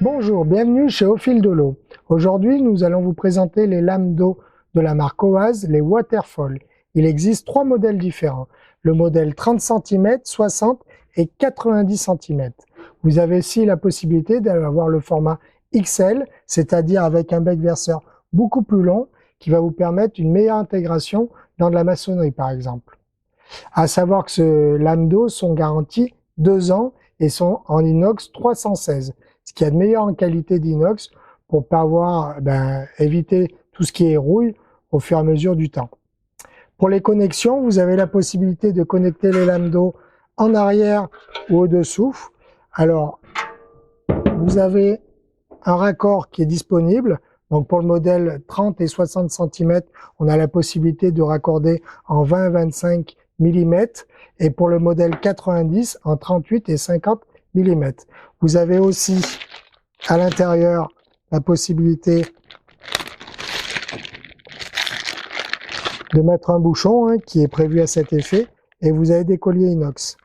Bonjour, bienvenue chez Au Fil de l'Eau. Aujourd'hui, nous allons vous présenter les lames d'eau de la marque OAS, les Waterfall. Il existe trois modèles différents, le modèle 30 cm, 60 et 90 cm. Vous avez aussi la possibilité d'avoir le format XL, c'est-à-dire avec un bec verseur beaucoup plus long, qui va vous permettre une meilleure intégration dans de la maçonnerie par exemple. À savoir que ces lames d'eau sont garanties 2 ans et sont en inox 316, ce qui a de meilleure en qualité d'inox pour pas avoir, éviter tout ce qui est rouille au fur et à mesure du temps. Pour les connexions, vous avez la possibilité de connecter les lames d'eau en arrière ou au-dessous. Alors, vous avez un raccord qui est disponible. Donc pour le modèle 30 et 60 cm, on a la possibilité de raccorder en 20-25 mm et pour le modèle 90 en 38 et 50 mm. Vous avez aussi à l'intérieur la possibilité de mettre un bouchon qui est prévu à cet effet et vous avez des colliers inox.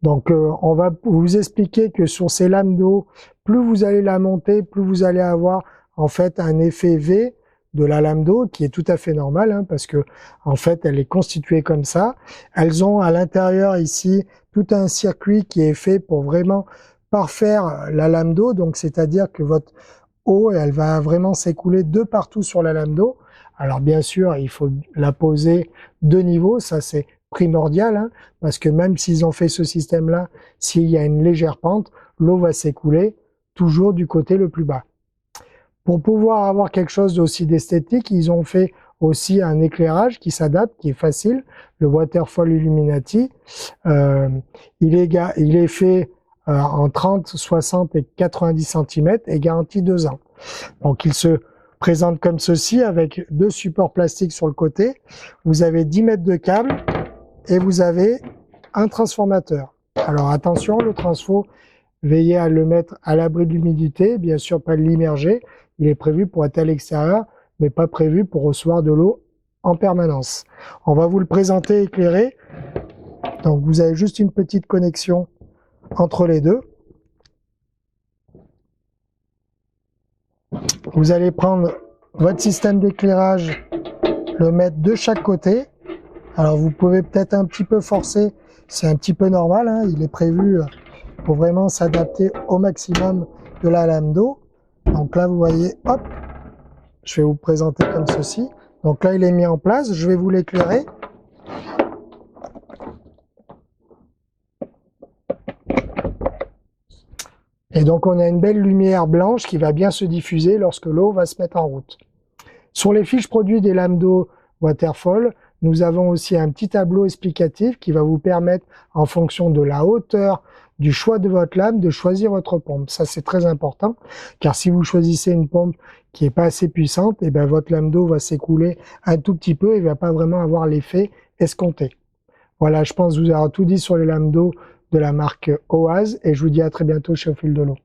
Donc on va vous expliquer que sur ces lames d'eau, plus vous allez la monter, plus vous allez avoir en fait un effet V de la lame d'eau qui est tout à fait normal parce que en fait elle est constituée comme ça. Elles ont à l'intérieur ici tout un circuit qui est fait pour vraiment parfaire la lame d'eau, donc c'est-à-dire que votre eau elle va vraiment s'écouler de partout sur la lame d'eau. Alors bien sûr il faut la poser de niveau, ça c'est primordial, parce que même s'ils ont fait ce système-là, s'il y a une légère pente, l'eau va s'écouler toujours du côté le plus bas. Pour pouvoir avoir quelque chose d'aussi d'esthétique, ils ont fait aussi un éclairage qui s'adapte, qui est facile, le Waterfall Illuminati. Il est fait en 30, 60 et 90 cm et garanti 2 ans. Donc il se présente comme ceci avec 2 supports plastiques sur le côté. Vous avez 10 mètres de câble et vous avez un transformateur. Alors attention, le transfo, veillez à le mettre à l'abri de l'humidité, bien sûr pas l'immerger. Il est prévu pour être à l'extérieur, mais pas prévu pour recevoir de l'eau en permanence. On va vous le présenter éclairé. Donc vous avez juste une petite connexion entre les deux. Vous allez prendre votre système d'éclairage, le mettre de chaque côté. Alors vous pouvez peut-être un petit peu forcer, c'est un petit peu normal, il est prévu pour vraiment s'adapter au maximum de la lame d'eau. Donc là vous voyez, hop, je vais vous présenter comme ceci. Donc là il est mis en place, je vais vous l'éclairer. Et donc on a une belle lumière blanche qui va bien se diffuser lorsque l'eau va se mettre en route. Sur les fiches produits des lames d'eau Waterfall, nous avons aussi un petit tableau explicatif qui va vous permettre, en fonction de la hauteur du choix de votre lame, de choisir votre pompe. Ça, c'est très important, car si vous choisissez une pompe qui n'est pas assez puissante, et votre lame d'eau va s'écouler un tout petit peu et ne va pas vraiment avoir l'effet escompté. Voilà, je pense vous avoir tout dit sur les lames d'eau de la marque OAS, et je vous dis à très bientôt chez Au Fil de l'Eau.